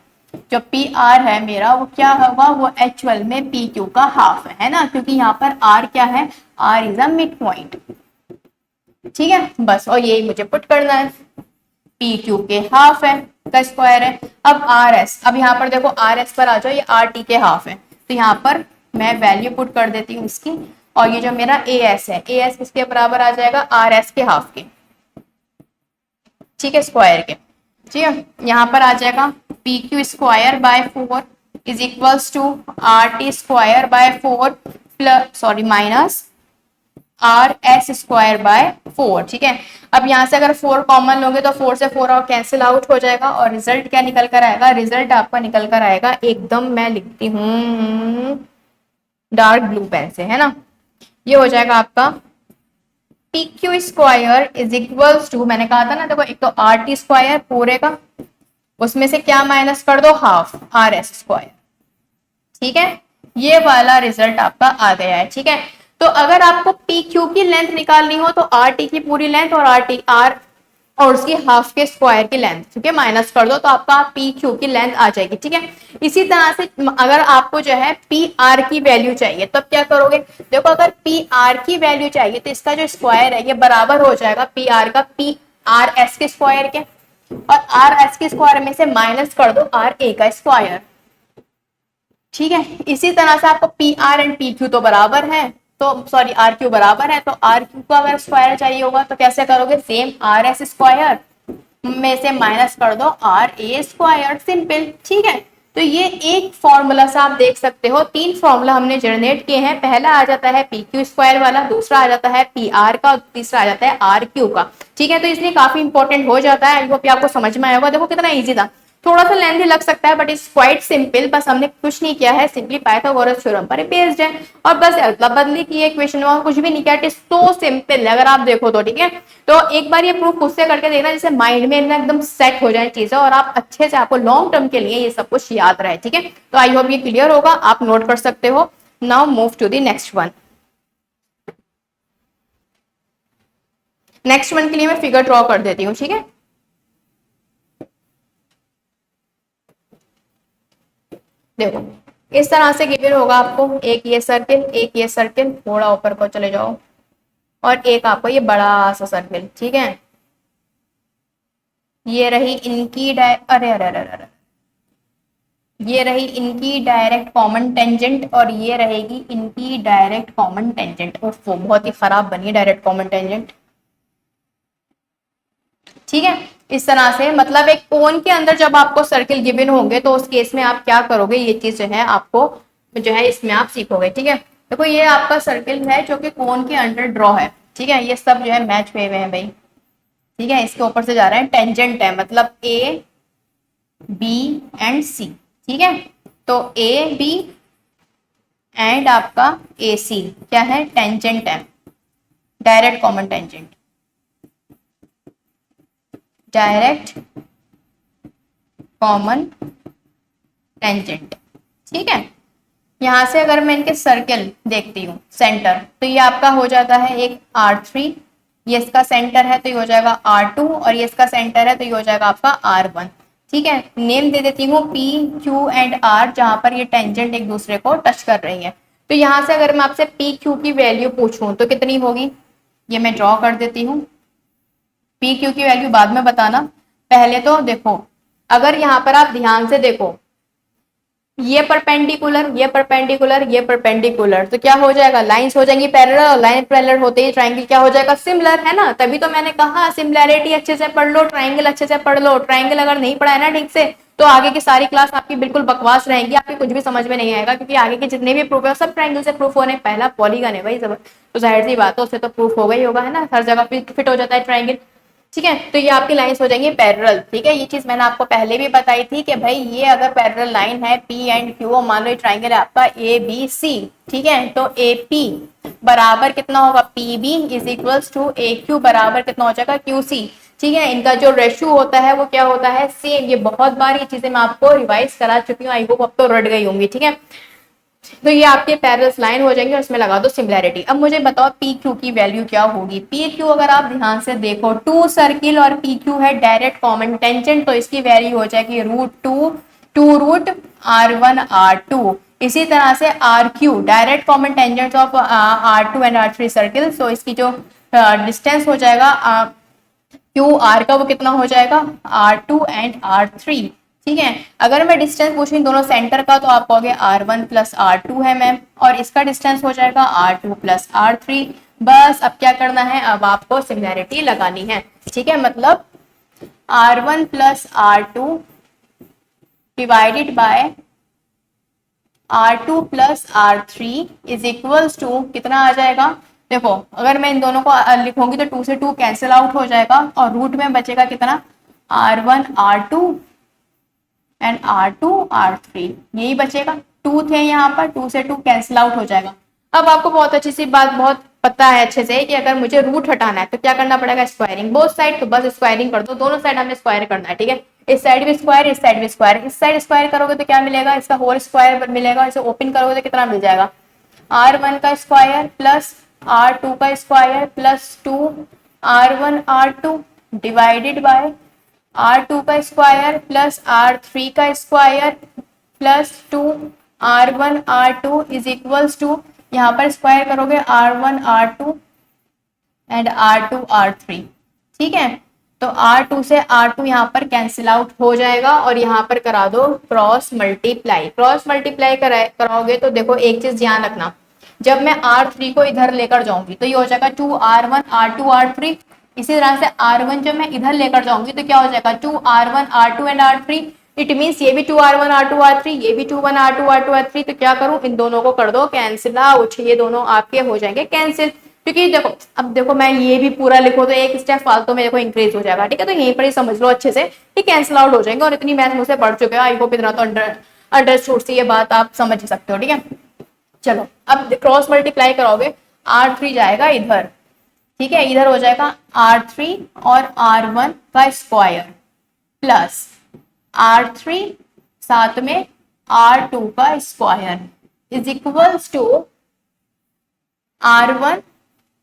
A: जो पी आर है मेरा वो क्या होगा, वो एक्चुअल में पी क्यू का हाफ है ना, क्योंकि यहाँ पर आर क्या है, R is a mid point. ठीक है, बस, और यही मुझे पुट करना है, पी क्यू के हाफ है का स्क्वायर है। अब आर एस, अब यहाँ पर देखो आर एस पर आ जाओ, ये आर टी के हाफ है, तो यहाँ पर मैं वैल्यू पुट कर देती हूँ इसकी, और ये जो मेरा ए एस है, ए एस किसके बराबर आ जाएगा, आर एस के हाफ के, ठीक है, स्क्वायर के। ठीक है, यहाँ पर आ जाएगा P Q square by 4 is equals to R T square by 4 plus sorry minus R S square by 4। ठीक है, अब यहां से अगर 4 कॉमन लोगे तो 4 से 4 और कैंसिल आउट हो जाएगा और रिजल्ट क्या निकल कर आएगा, रिजल्ट आपका निकल कर आएगा एकदम, मैं लिखती हूँ डार्क ब्लू पेन से, है ना, ये हो जाएगा आपका P Q square is equals to, मैंने कहा था ना देखो, एक तो आर टी स्क्वायर पूरे का, उसमें से क्या माइनस कर दो, हाफ आर एस स्क्वायर। ठीक है, ये वाला रिजल्ट आपका आ गया है। ठीक है, तो अगर आपको पी क्यू की लेंथ निकालनी हो तो आर टी की पूरी लेंथ और आर टी आर और उसकी हाफ के स्क्वायर की लेंथ, ठीक है, माइनस कर दो तो आपका पी क्यू की लेंथ आ जाएगी। ठीक है, इसी तरह से अगर आपको जो है पी आर की वैल्यू चाहिए तब क्या करोगे, देखो अगर पी आर की वैल्यू चाहिए तो इसका जो स्क्वायर है ये बराबर हो जाएगा पी आर का पी आर एस के स्क्वायर के, और आर एस के स्क्वायर में से माइनस कर दो आर ए का स्क्वायर। ठीक है, इसी तरह से आपको P R and P Q तो बराबर है, तो सॉरी आर क्यू बराबर है, तो आर क्यू का अगर स्क्वायर चाहिए होगा तो कैसे करोगे, सेम आर एस स्क्वायर में से माइनस कर दो आर ए स्क्वायर, सिंपल। ठीक है, तो ये एक फॉर्मूला से आप देख सकते हो, 3 फॉर्मूला हमने जनरेट किए हैं। पहला आ जाता है पी क्यू स्क्वायर वाला, दूसरा आ जाता है पी आर का, और तीसरा आ जाता है आर क्यू का। ठीक है, तो इसलिए काफी इंपॉर्टेंट हो जाता है, आई होप आपको समझ में आया होगा। देखो कितना ईजी था, थोड़ा सा लेंथी लग सकता है बट इज क्वाइट सिंपल, बस हमने कुछ नहीं किया है, सिंपली पाइथागोरस थ्योरम पर बेस्ड है और बस अदला बदली की है क्वेश्चन में, कुछ भी नहीं किया। इट इज सो सिंपल अगर आप देखो तो। ठीक है, तो एक बार ये प्रूफ खुद से करके देखना, जिससे माइंड में एकदम सेट हो जाए चीजें और आप अच्छे से, आपको लॉन्ग टर्म के लिए ये सब कुछ याद रहे। ठीक है, तो आई होप ये क्लियर होगा, आप नोट कर सकते हो। Now move to the next one. Next one के लिए मैं फिगर ड्रॉ कर देती हूँ। ठीक है, देखो इस तरह से गिवन होगा आपको, एक ये सर्किल, एक ये सर्किल, थोड़ा ऊपर को चले जाओ, और एक आपको ये बड़ा सा सर्किल। ठीक है, ये रही इनकी अरे अरे अरे अरे, ये रही इनकी डायरेक्ट कॉमन टेंजेंट और ये रहेगी इनकी डायरेक्ट कॉमन टेंजेंट। ओफो, बहुत ही खराब बनी है डायरेक्ट कॉमन टेंजेंट। ठीक है, इस तरह से, मतलब एक कोन के अंदर जब आपको सर्किल गिवन होंगे तो उस केस में आप क्या करोगे, ये चीज जो है आपको जो है इसमें आप सीखोगे। ठीक है, देखो ये आपका सर्किल है जो कि कोन के अंडर ड्रॉ है। ठीक है, ये सब जो है मैच हुए हुए हैं भाई। ठीक है, इसके ऊपर से जा रहे हैं, टेंजेंट है, मतलब ए बी एंड सी। ठीक है, तो ए बी एंड आपका ए सी क्या है, टेंजेंट है, direct common tangent, direct common tangent. ठीक है, यहां से अगर मैं इनके सर्किल देखती हूँ सेंटर, तो ये आपका हो जाता है एक R3, ये इसका सेंटर है तो ये हो जाएगा R2, और ये इसका सेंटर है तो ये हो जाएगा आपका R1। ठीक है, नेम दे देती हूँ P Q एंड R, जहां पर ये टेंजेंट एक दूसरे को टच कर रही है। तो यहां से अगर मैं आपसे P Q की वैल्यू पूछूं तो कितनी होगी, ये मैं ड्रॉ कर देती हूँ। P Q की वैल्यू बाद में बताना, पहले तो देखो अगर यहाँ पर आप ध्यान से देखो, ये परपेंडिकुलर, ये परपेंडिकुलर, ये परपेंडिकुलर, तो क्या हो जाएगा, लाइंस हो जाएंगी पैरेलल, लाइन पैरेलल होते ही ट्रायंगल क्या हो जाएगा, सिमिलर, है ना। तभी तो मैंने कहा सिमिलैरिटी अच्छे से पढ़ लो, ट्रायंगल अच्छे से पढ़ लो। ट्रायंगल अगर नहीं पढ़ा है ना ठीक से तो आगे की सारी क्लास आपकी बिल्कुल बकवास रहेगी, आपकी कुछ भी समझ में नहीं आएगा, क्योंकि आगे के जितने भी प्रूफ है सब ट्रायंगल से प्रूफ होने। पहला पॉलीगन है भाई सब, तो जाहिर सी बात है उससे तो प्रूफ होगा ही होगा, है ना, हर जगह फिट हो जाता है ट्रायंगल। ठीक है, तो ये आपकी लाइंस हो जाएंगी पैरेलल। ठीक है, ये चीज मैंने आपको पहले भी बताई थी कि भाई ये अगर पैरेलल लाइन है पी एंड क्यू, मान लो ट्राइंगल है आपका ए बी सी। ठीक है, तो ए पी बराबर कितना होगा, P B is equals to A Q बराबर कितना हो जाएगा, क्यू सी। ठीक है, इनका जो रेशियो होता है वो क्या होता है, सेम। ये बहुत बार ये चीजें मैं आपको रिवाइज करा चुकी हूँ, आई होप अब तो रट गई होंगी। ठीक है, तो ये आपके पैरेलल लाइन हो जाएंगे और इसमें लगा दो सिमिलैरिटी। अब मुझे बताओ पी क्यू की वैल्यू क्या होगी। पी क्यू अगर आप ध्यान से देखो, टू सर्किल और पी क्यू है डायरेक्ट कॉमन टेंजेंट, तो इसकी वैल्यू हो जाएगी टू रूट R1 R2। इसी तरह से R Q direct common tangent of R2 and R3 circle, तो इसकी जो डिस्टेंस हो जाएगा क्यू आर का वो कितना हो जाएगा, R2 एंड R3। ठीक है, अगर मैं डिस्टेंस पूछूं दोनों सेंटर का तो आप कहोगे R1 प्लस R2 है मैम, और इसका डिस्टेंस हो जाएगा R2 प्लस R3। बस अब क्या करना है, अब आपको सिमिलैरिटी लगानी है। ठीक है, मतलब R1 plus R2 divided by R2 plus R3 is equals to कितना आ जाएगा। देखो अगर मैं इन दोनों को लिखूंगी तो 2 से 2 कैंसिल आउट हो जाएगा और रूट में बचेगा कितना R1 R2 and R2 R3 यही बचेगा। 2 थे यहाँ पर, 2 से 2 कैंसिल आउट हो जाएगा। अब आपको बहुत अच्छी सी बात बहुत पता है अच्छे से कि अगर मुझे रूट हटाना है तो क्या करना पड़ेगा, स्क्वायरिंग बोथ साइड। तो बस स्क्वायरिंग कर दो, दोनों साइड हमें स्क्वायर करना है, ठीक है। इस साइड भी स्क्वायर, इस साइड भी स्क्वायर। इस साइड स्क्वायर करोगे तो क्या मिलेगा, इसका होल स्क्वायर मिलेगा। इसे ओपन करोगे तो कितना मिल जाएगा, R1 का स्क्वायर प्लस R2 का square plus 2 R1 R2 divided by R2 का स्क्वायर प्लस R3 का square plus 2 R1 R2 is equals to, यहाँ पर स्क्वायर करोगे R1 R2 and R2 R3, ठीक है। तो R2 से R2 यहाँ पर कैंसिल आउट हो जाएगा और यहाँ पर करा दो क्रॉस मल्टीप्लाई। क्रॉस मल्टीप्लाई कराओगे तो देखो एक चीज ध्यान रखना, जब मैं R3 को इधर लेकर जाऊंगी तो ये हो जाएगा 2R1 R2 R3। इसी तरह से R1 जब मैं इधर लेकर जाऊंगी तो क्या हो जाएगा 2R1 R2 and R3। It means ये भी 2R1 R2 R3, ये भी 2 1 R2 R2 R3। तो क्या करूं, इन दोनों को कर दो कैंसिल आउट, ये दोनों आपके हो जाएंगे कैंसिल। क्योंकि देखो अब देखो मैं ये भी पूरा लिखो तो एक स्टेप फालतू में देखो इंक्रीज हो जाएगा, ठीक है। तो यहीं पर ही समझ लो अच्छे से कि कैंसिल आउट हो जाएंगे। और इतनी मैथ मुझसे पढ़ चुके हो, आई होप इतना तो अंडरस्टूड सी ये बात आप समझ सकते हो, ठीक है। चलो अब क्रॉस मल्टीप्लाई करोगे R3 जाएगा इधर, ठीक है, इधर हो जाएगा R3 और R1 का स्क्वायर प्लस R3 साथ में R2 का square is equals to R1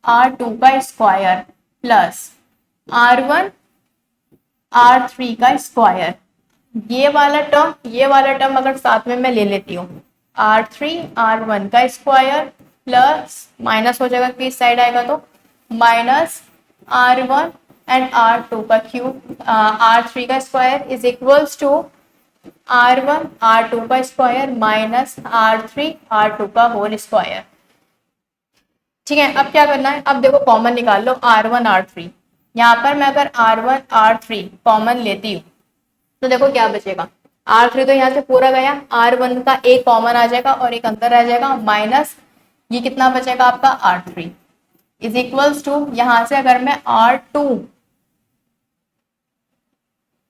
A: R2 का स्क्वायर प्लस R1 R3 का स्क्वायर। ये वाला टर्म अगर साथ में मैं ले लेती हूँ, R3 R1 का स्क्वायर प्लस माइनस हो जाएगा किस साइड आएगा तो माइनस R1 एंड R2 का क्यूब, R3 का square is equals to R1 R2 का स्क्वायर माइनस R3 R2 का होल स्क्वायर, ठीक है। अब क्या करना है, अब देखो कॉमन निकाल लो R1 R3। यहाँ पर मैं अगर R1 R3 कॉमन लेती हूँ तो देखो क्या बचेगा, R3 तो यहाँ से पूरा गया, R1 का एक कॉमन आ जाएगा और एक अंदर रह जाएगा माइनस ये कितना बचेगा आपका R3 इज इक्वल्स टू, यहाँ से अगर मैं R2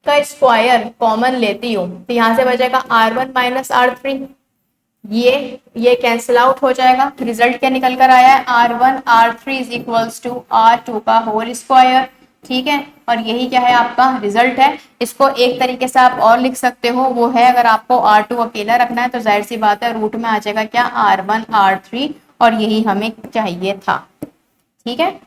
A: का स्क्वायर कॉमन लेती हूँ तो यहाँ से बचेगा R1 माइनस R3, ये कैंसिल आउट हो जाएगा। रिजल्ट क्या निकल कर आया है, R1 R3 is equals to R2 का होल स्क्वायर, ठीक है। और यही क्या है आपका रिजल्ट है। इसको एक तरीके से आप और लिख सकते हो, वो है अगर आपको R2 अकेला रखना है तो जाहिर सी बात है रूट में आ जाएगा क्या R1 R3, और यही हमें चाहिए था, ठीक है,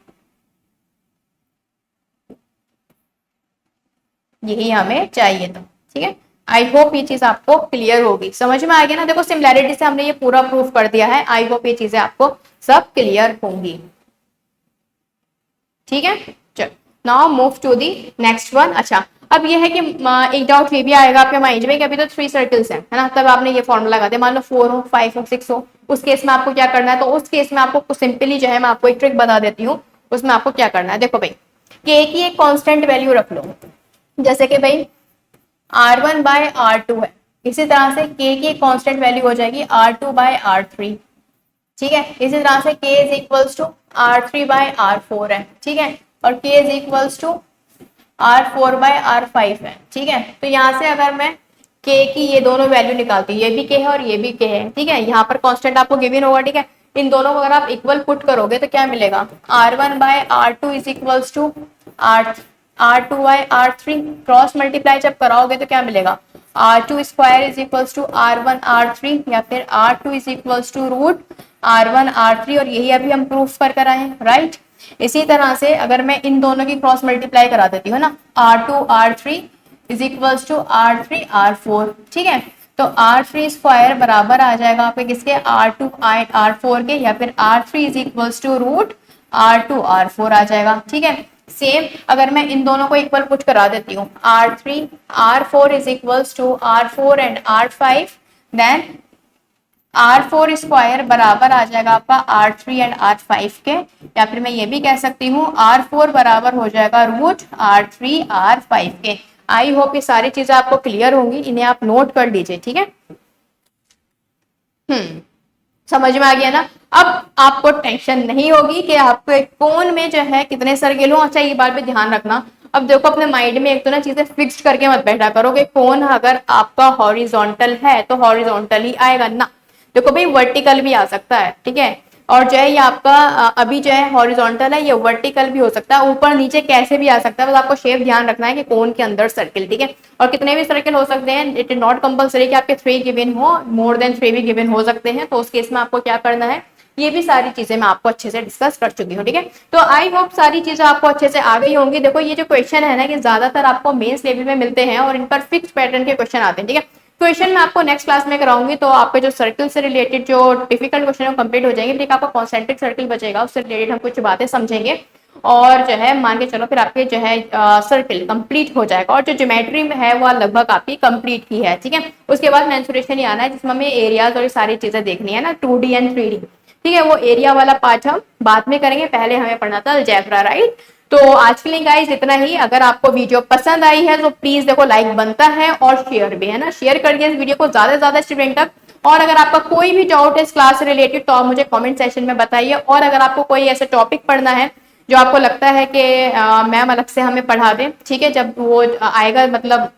A: यही हमें चाहिए था, ठीक है। आई होप ये चीज आपको क्लियर होगी, समझ में आ गया ना। देखो सिमिलैरिटी से हमने ये पूरा प्रूफ कर दिया है। आई होप ये चीजें आपको सब क्लियर होंगी, ठीक है। चलो now move to the next one. अच्छा अब ये है कि एक डाउट ये भी आएगा आपके माइंड में कि अभी तो 3 सर्कल्स हैं, है ना, तब आपने ये फॉर्मूला लगा दिया, मान लो 4 हो 5 हो 6 हो, उस केस में आपको क्या करना है, तो उस केस में आपको सिंपली जो है मैं आपको एक ट्रिक बता देती हूँ। उसमें आपको क्या करना है, देखो भाई के की एक कांस्टेंट वैल्यू रख लो, जैसे कि भाई R1 बाय R2 है, इसी तरह से k की कांस्टेंट वैल्यू हो जाएगी R2 बाय R3, ठीक है। इसी तरह से k is equals to R3 by R4 है, ठीक है, और k is equals to R4 by R5 है, ठीक है। तो यहाँ से अगर मैं k की ये दोनों वैल्यू निकालती हूँ, ये भी k है और ये भी k है, ठीक है, यहाँ पर कांस्टेंट आपको गिवन होगा, ठीक है। इन दोनों को अगर आप इक्वल पुट करोगे तो क्या मिलेगा, R1 by R2 is equals to R2 by R3, cross multiply जब कराओगे तो क्या मिलेगा, R2 square is equals to R1 R3, या फिर R2 is equals to root R1 R3, और यही अभी हम प्रूफ कर आए हैं, राइट। इसी तरह से अगर मैं इन दोनों की क्रॉस मल्टीप्लाई करा देती हूँ ना, R2 R3 is equals to R3 R4, ठीक है। तो R3 स्क्वायर बराबर आ जाएगा आपके किसके, R2 R4 के, या फिर R3 is equals to root R2 R4 आ जाएगा, ठीक है। सेम अगर मैं इन दोनों को इक्वल पुट करा देती हूँ, R3 R4 is equals to R4 and R5, then R4 square बराबर आ जाएगा आपका R3 एंड R5 के, या फिर मैं ये भी कह सकती हूँ R4 बराबर हो जाएगा रूट R3 R5 के। आई होप ये सारी चीजें आपको क्लियर होंगी, इन्हें आप नोट कर लीजिए, ठीक है। समझ में आ गया ना। अब आपको टेंशन नहीं होगी कि आपको कोन में जो है कितने सर्किल हो। अच्छा ये बात पे ध्यान रखना, अब देखो अपने माइंड में एक तो ना चीजें फिक्स करके मत बैठा करो कि कोन अगर आपका हॉरिजॉन्टल है तो हॉरिजॉन्टल ही आएगा ना। देखो भाई वर्टिकल भी आ सकता है, ठीक है। और जो है ये आपका अभी जो है हॉरिजॉन्टल है, ये वर्टिकल भी हो सकता है, ऊपर नीचे कैसे भी आ सकता है, बस आपको शेप ध्यान रखना है कि कोन के अंदर सर्किल, ठीक है। और कितने भी सर्किल हो सकते हैं, इट इज नॉट कंपल्सरी कि आपके 3 गिवन हो, मोर देन 3 भी गिवन हो सकते हैं। तो उस केस में आपको क्या करना है, ये भी सारी चीजें मैं आपको अच्छे से डिस्कस कर चुकी हूँ, ठीक है। तो आई होप सारी चीजें आपको अच्छे से आ गई होंगी। देखो ये जो क्वेश्चन है ना, कि ज्यादातर आपको मेंस लेवल में मिलते हैं और इन पर फिक्स पैटर्न के क्वेश्चन आते हैं, ठीक है। क्वेश्चन मैं आपको नेक्स्ट क्लास में कराऊंगी, तो आपके जो सर्कल से रिलेटेड जो डिफिकल्ट क्वेश्चन है कंप्लीट हो जाएंगे, फिर आपका कॉन्सेंट्रिक सर्कल बचेगा, उससे रिलेटेड हम कुछ बातें समझेंगे। और जो है मान के चलो फिर आपके जो है सर्कल कंप्लीट हो जाएगा, और जो ज्योमेट्री में है वो लगभग आपकी कंप्लीट ही है, ठीक है। उसके बाद मेंसुरेशन ही आना है, जिसमें हमें एरियाज और सारी चीजें देखनी है ना, 2D एंड 3D, ठीक है। वो एरिया वाला पार्ट हम बाद में करेंगे, पहले हमें पढ़ना था अलजेब्रा, राइट। तो आज के लिए गाइस इतना ही। अगर आपको वीडियो पसंद आई है तो प्लीज देखो लाइक बनता है और शेयर भी, है ना, शेयर कर दिया इस वीडियो को ज्यादा से ज्यादा स्टूडेंट तक। और अगर आपका कोई भी डाउट है इस क्लास से रिलेटेड तो आप मुझे कमेंट सेक्शन में बताइए। और अगर आपको कोई ऐसा टॉपिक पढ़ना है जो आपको लगता है कि मैम अलग से हमें पढ़ा दें, ठीक है, जब वो आएगा, मतलब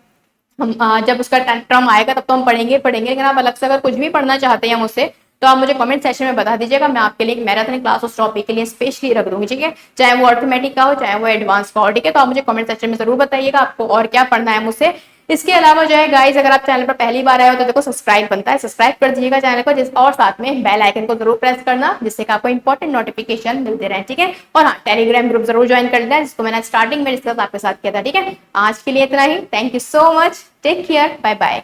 A: हम जब उसका टर्म आएगा तब तो हम पढ़ेंगे पढ़ेंगे, लेकिन आप अलग से अगर कुछ भी पढ़ना चाहते हैं मुझसे तो आप मुझे कमेंट सेक्शन में बता दीजिएगा। मैं आपके लिए एक मैराथन क्लास उस टॉपिक के लिए स्पेशली रख दूंगी, ठीक है। चाहे वो अर्थमेटिक का हो, चाहे वो एडवांस का हो, ठीक है। तो आप मुझे कमेंट सेक्शन में जरूर बताइएगा आपको और क्या पढ़ना है मुझसे। इसके अलावा जो है गाइज, अगर आप चैनल पर पहली बार आए हो तो देखो सब्सक्राइब बनता है, सब्सक्राइब कर दीजिएगा चैनल को, और साथ में बेल आइकन को जरूर प्रेस करना, जिससे कि आपको इंपॉर्टेंट नोटिफिकेशन मिलते रहे, ठीक है। और हाँ, टेलीग्राम ग्रुप जरूर ज्वाइन कर लेना, जिसको मैंने स्टार्टिंग में डिस्कस आपके साथ किया था, ठीक है। आज के लिए इतना ही। Thank you so much, take care, bye bye.